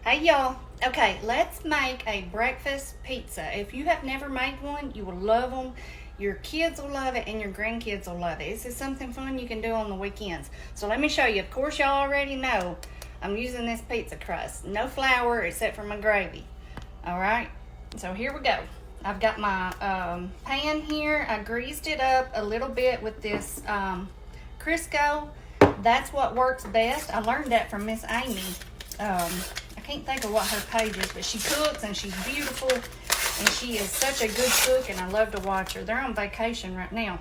Hey y'all. Okay, let's make a breakfast pizza. If you have never made one, you will love them. Your kids will love it and your grandkids will love it. This is something fun you can do on the weekends. So let me show you. Of course, y'all already know I'm using this pizza crust. No flour except for my gravy. All right, so here we go. I've got my pan here. I greased it up a little bit with this Crisco. That's what works best. I learned that from Miss Amy. I can't think of what her page is, but she cooks and she's beautiful and she is such a good cook and I love to watch her. They're on vacation right now.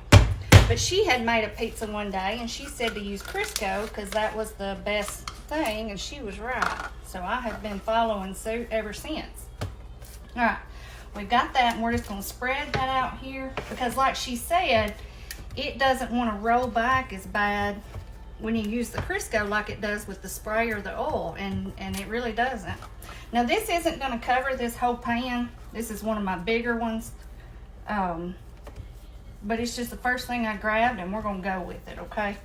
But she had made a pizza one day and she said to use Crisco because that was the best thing, and she was right. So I have been following suit ever since. All right, we've got that and we're just going to spread that out here because like she said, it doesn't want to roll back as bad when you use the Crisco like it does with the spray or the oil, and it really doesn't. Now this isn't going to cover this whole pan. This is one of my bigger ones, but it's just the first thing I grabbed and we're going to go with it, okay?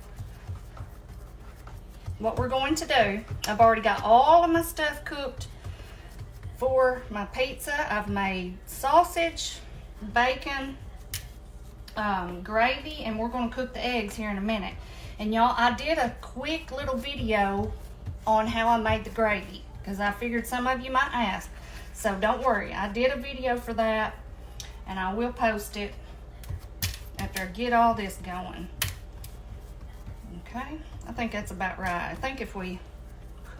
What we're going to do, I've already got all of my stuff cooked for my pizza. I've made sausage, bacon, gravy, and we're going to cook the eggs here in a minute. And y'all, I did a quick little video on how I made the gravy because I figured some of you might ask. So don't worry, I did a video for that and I will post it after I get all this going. Okay, I think that's about right. I think if we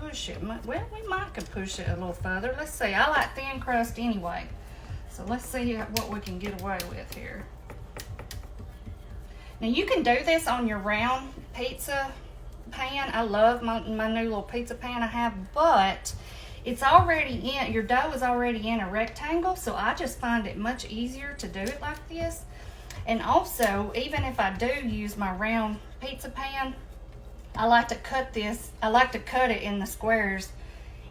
push it, well, we might could push it a little further. Let's see, I like thin crust anyway. So let's see what we can get away with here. Now you can do this on your round pizza pan. I love my new little pizza pan I have, but it's already in, your dough is already in a rectangle, so I just find it much easier to do it like this. And also, even if I do use my round pizza pan, I like to cut it in the squares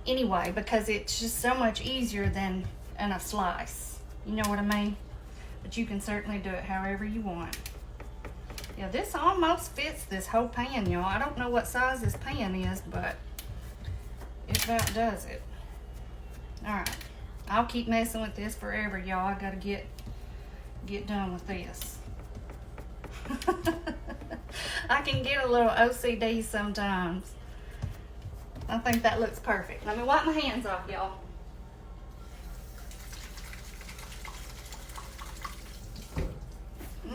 anyway because it's just so much easier than in a slice. You know what I mean? But you can certainly do it however you want. Yeah, this almost fits this whole pan, y'all. I don't know what size this pan is, but it about does it. All right, I'll keep messing with this forever, y'all. I gotta get done with this. I can get a little OCD sometimes. I think that looks perfect. Let me wipe my hands off, y'all.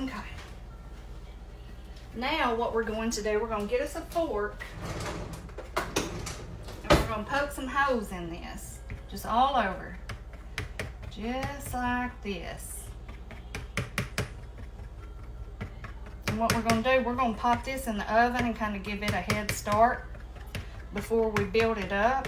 Okay. Now what we're going to do, we're going to get us a fork and we're going to poke some holes in this, just all over, just like this. And what we're going to do, we're going to pop this in the oven and kind of give it a head start before we build it up.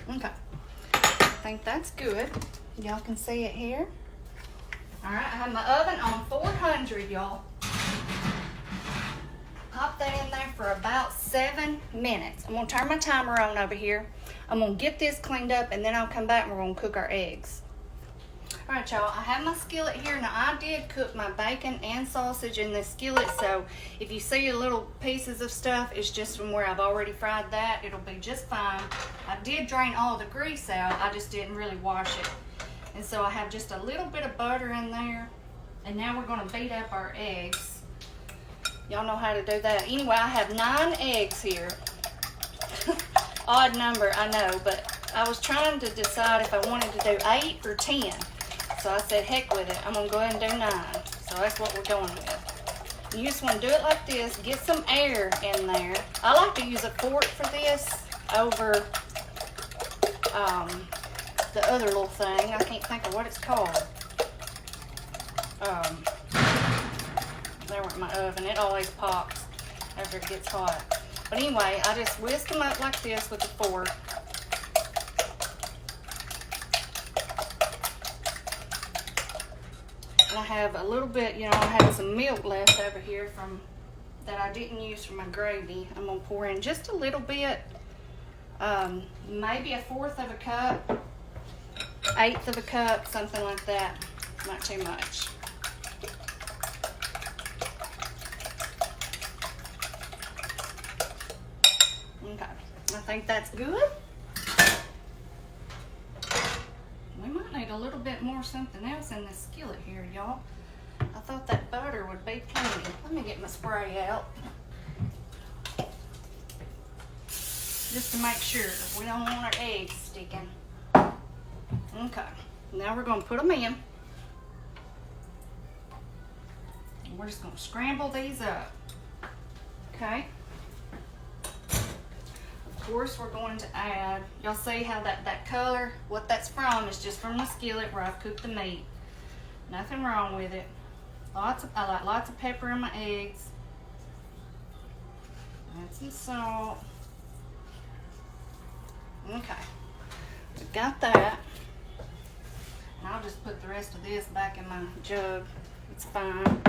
Okay, I think that's good. Y'all can see it here. All right, I have my oven on 400, y'all. Pop that in there for about 7 minutes. I'm gonna turn my timer on over here. I'm gonna get this cleaned up and then I'll come back and we're gonna cook our eggs. All right, y'all, I have my skillet here. Now, I did cook my bacon and sausage in this skillet, so if you see little pieces of stuff, it's just from where I've already fried that. It'll be just fine. I did drain all the grease out. I just didn't really wash it. And so I have just a little bit of butter in there. And now we're gonna beat up our eggs. Y'all know how to do that. Anyway, I have 9 eggs here. Odd number, I know, but I was trying to decide if I wanted to do 8 or 10. So I said, heck with it. I'm gonna go ahead and do 9. So that's what we're going with. You just wanna do it like this. Get some air in there. I like to use a fork for this over the other little thing. I can't think of what it's called. There went my oven. It always pops after it gets hot. But anyway, I just whisk them up like this with a fork. And I have a little bit, you know, I have some milk left over here from that I didn't use for my gravy. I'm gonna pour in just a little bit, maybe 1/4 of a cup. 1/8 of a cup, something like that. Not too much. Okay, I think that's good. We might need a little bit more something else in this skillet here, y'all. I thought that butter would be plenty. Let me get my spray out. Just to make sure we don't want our eggs sticking. Okay, now we're gonna put them in. And we're just gonna scramble these up. Okay. Of course, we're going to add, y'all see how that color, what that's from is just from the skillet where I've cooked the meat. Nothing wrong with it. I like lots of pepper in my eggs. Add some salt. Okay, we got that. And I'll just put the rest of this back in my jug. It's fine.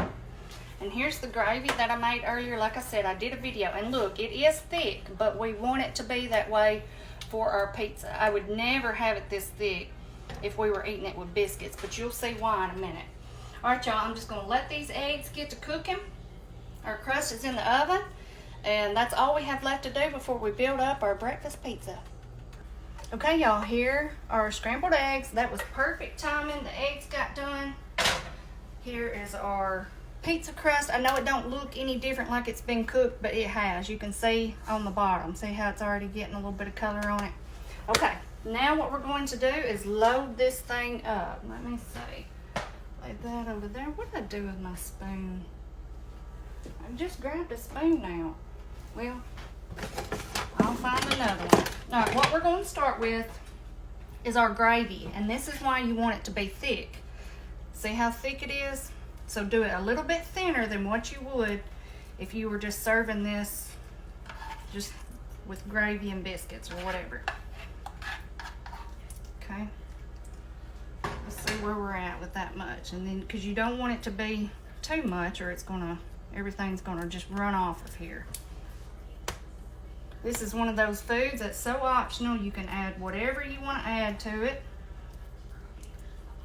And here's the gravy that I made earlier. Like I said, I did a video. And look, it is thick, but we want it to be that way for our pizza. I would never have it this thick if we were eating it with biscuits, but you'll see why in a minute. All right, y'all, I'm just gonna let these eggs get to cooking. Our crust is in the oven, and that's all we have left to do before we build up our breakfast pizza. Okay, y'all, here are our scrambled eggs. That was perfect timing. The eggs got done. Here is our pizza crust. I know it don't look any different like it's been cooked, but it has. You can see on the bottom. See how it's already getting a little bit of color on it? Okay, now what we're going to do is load this thing up. Let me see. Lay that over there. What did I do with my spoon? I just grabbed a spoon now. Well, I'll find another one. All right, what we're going to start with is our gravy, and this is why you want it to be thick. See how thick it is? So do it a little bit thinner than what you would if you were just serving this just with gravy and biscuits or whatever. Okay. Let's see where we're at with that much. And then, because you don't want it to be too much or everything's gonna just run off of here. This is one of those foods that's so optional. You can add whatever you want to add to it.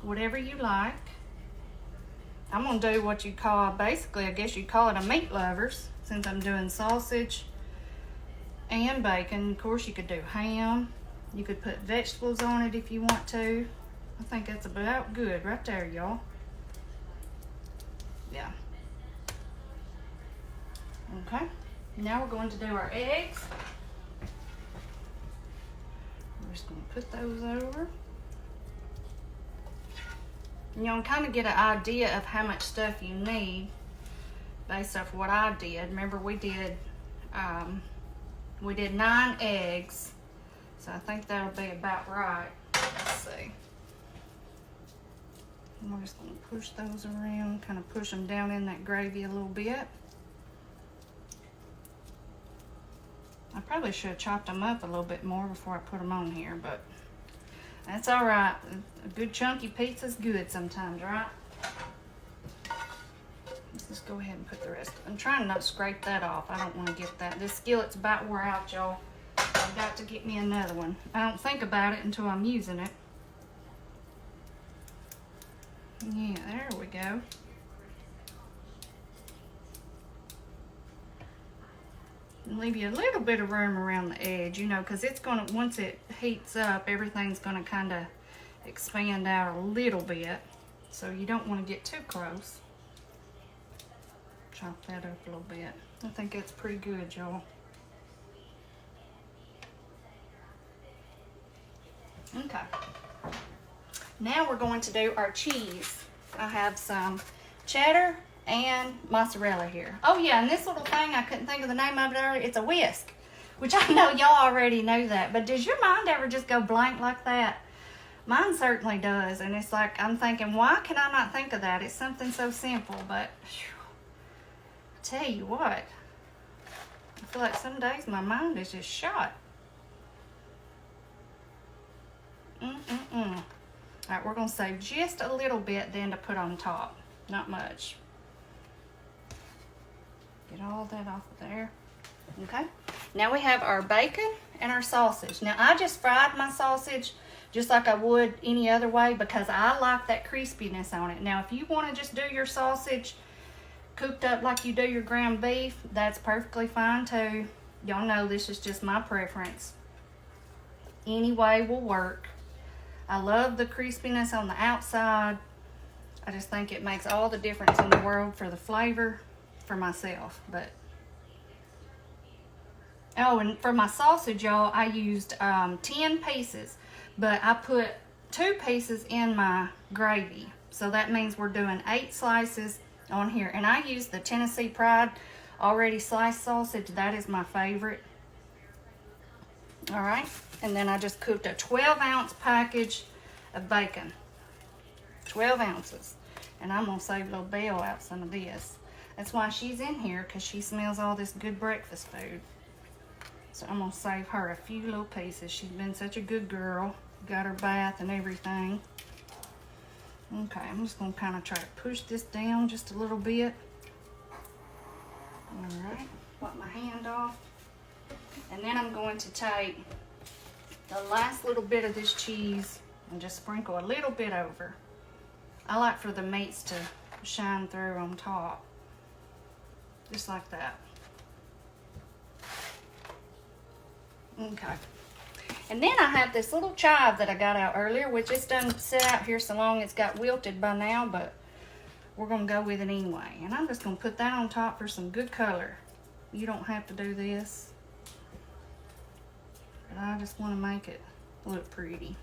Whatever you like. I'm going to do what you call, basically, I guess you call it a meat lovers, since I'm doing sausage and bacon. Of course, you could do ham. You could put vegetables on it if you want to. I think that's about good right there, y'all. Yeah. Okay. Now we're going to do our eggs. We're just going to put those over. And you'll kind of get an idea of how much stuff you need based off what I did. Remember, we did 9 eggs, so I think that'll be about right. Let's see. And we're just going to push those around, kind of push them down in that gravy a little bit. I probably should have chopped them up a little bit more before I put them on here, but that's all right. A good chunky pizza's good sometimes, right? Let's just go ahead and put the rest. I'm trying not to scrape that off. I don't want to get that. This skillet's about wore out, y'all. I've got to get me another one. I don't think about it until I'm using it. Yeah, there we go. And leave you a little bit of room around the edge, you know, because it's going to, once it heats up, everything's going to kind of expand out a little bit. So you don't want to get too close. Chop that up a little bit. I think that's pretty good, y'all. Okay. Now we're going to do our cheese. I have some cheddar and mozzarella here. Oh yeah, and this little thing, I couldn't think of the name of it earlier. It's a whisk, which I know y'all already know that, but does your mind ever just go blank like that? Mine certainly does, and it's like, I'm thinking, why can I not think of that? It's something so simple, but whew, I tell you what, I feel like some days my mind is just shot. All right, we're gonna save just a little bit then to put on top, not much. Get all that off of there. Okay, now we have our bacon and our sausage. Now I just fried my sausage just like I would any other way, because I like that crispiness on it. Now, if you want to just do your sausage cooked up like you do your ground beef, that's perfectly fine too. Y'all know this is just my preference. Any way will work. I love the crispiness on the outside. I just think it makes all the difference in the world for the flavor for myself. But oh, and for my sausage, y'all, I used 10 pieces, but I put 2 pieces in my gravy. So that means we're doing 8 slices on here. And I use the Tennessee Pride already sliced sausage. That is my favorite. All right. And then I just cooked a 12-ounce package of bacon. 12 ounces. And I'm going to save little Belle out some of this. That's why she's in here, because she smells all this good breakfast food. So I'm going to save her a few little pieces. She's been such a good girl. Got her bath and everything. Okay, I'm just going to kind of try to push this down just a little bit. Alright, wipe my hand off. And then I'm going to take the last little bit of this cheese and just sprinkle a little bit over. I like for the meats to shine through on top. Just like that. Okay. And then I have this little chive that I got out earlier, which it's done sit out here so long it's got wilted by now, but we're going to go with it anyway. And I'm just going to put that on top for some good color. You don't have to do this, but I just want to make it look pretty.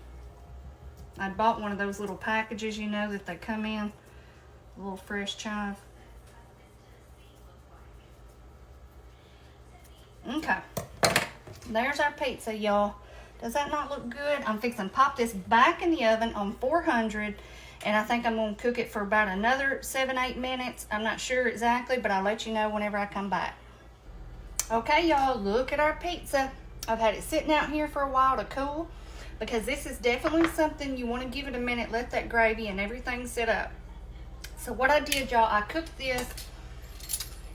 I bought one of those little packages, you know, that they come in, a little fresh chive. Okay, there's our pizza, y'all. Does that not look good? I'm fixing to pop this back in the oven on 400, and I think I'm going to cook it for about another 7-8 minutes. I'm not sure exactly, but I'll let you know whenever I come back. Okay, y'all, look at our pizza. I've had it sitting out here for a while to cool, because this is definitely something you want to give it a minute, let that gravy and everything sit up. So what I did, y'all, I cooked this.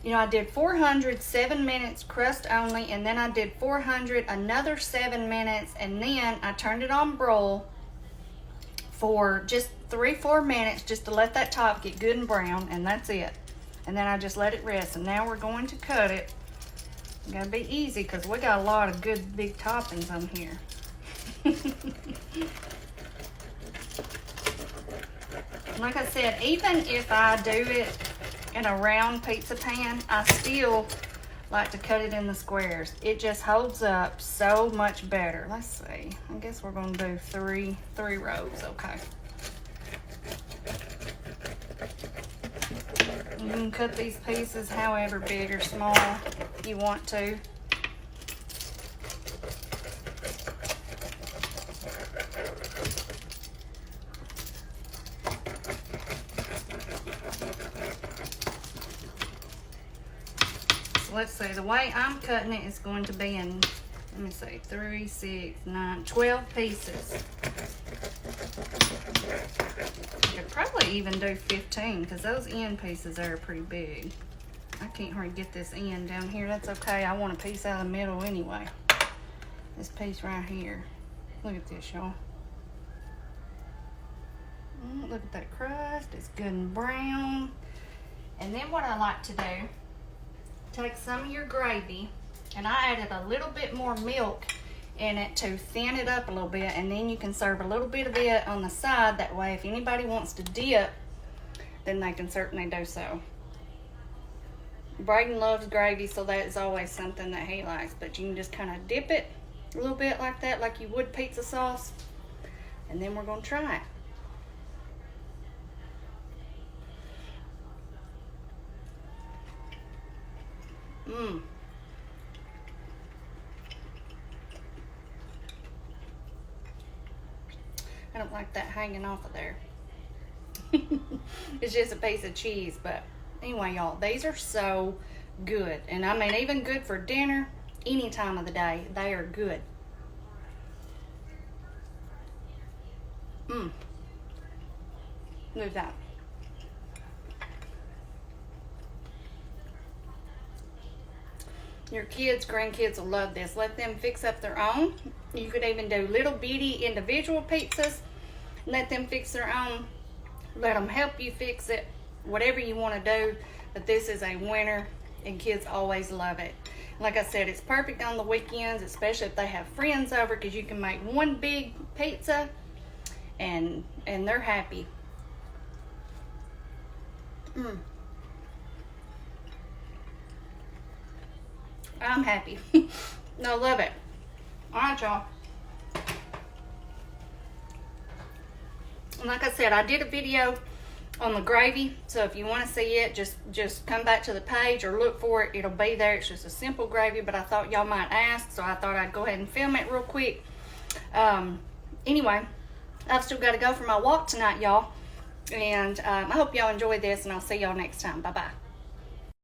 You know, I did 400, 7 minutes, crust only, and then I did 400, another 7 minutes, and then I turned it on broil for just 3-4 minutes just to let that top get good and brown, and that's it. And then I just let it rest, and now we're going to cut it. It's gotta be easy, because we got a lot of good big toppings on here. Like I said, even if I do it in a round pizza pan, I still like to cut it in the squares. It just holds up so much better. Let's see. I guess we're going to do three rows. Okay. You can cut these pieces however big or small you want to. Let's see, the way I'm cutting it is going to be in, let me see, 3, 6, 9, 12 pieces. I could probably even do 15, because those end pieces are pretty big. I can't hardly get this end down here. That's okay. I want a piece out of the middle anyway. This piece right here. Look at this, y'all. Look at that crust. It's good and brown. And then what I like to do, take some of your gravy, and I added a little bit more milk in it to thin it up a little bit, and then you can serve a little bit of it on the side. That way, if anybody wants to dip, then they can certainly do so. Braden loves gravy, so that is always something that he likes, but you can just kind of dip it a little bit like that, like you would pizza sauce, and then we're going to try it. I don't like that hanging off of there. It's just a piece of cheese, but anyway, y'all, these are so good. And I mean, even good for dinner, any time of the day, they are good. Look at that. Your kids, grandkids will love this. Let them fix up their own. You could even do little bitty individual pizzas. Let them fix their own. Let them help you fix it. Whatever you want to do. But this is a winner, and kids always love it. Like I said, it's perfect on the weekends, especially if they have friends over, because you can make one big pizza and they're happy. I'm happy. I love it. All right, y'all. And like I said, I did a video on the gravy, so if you want to see it, just come back to the page or look for it. It'll be there. It's just a simple gravy, but I thought y'all might ask, so I thought I'd go ahead and film it real quick. Anyway, I've still got to go for my walk tonight, y'all, and I hope y'all enjoyed this, and I'll see y'all next time. Bye bye.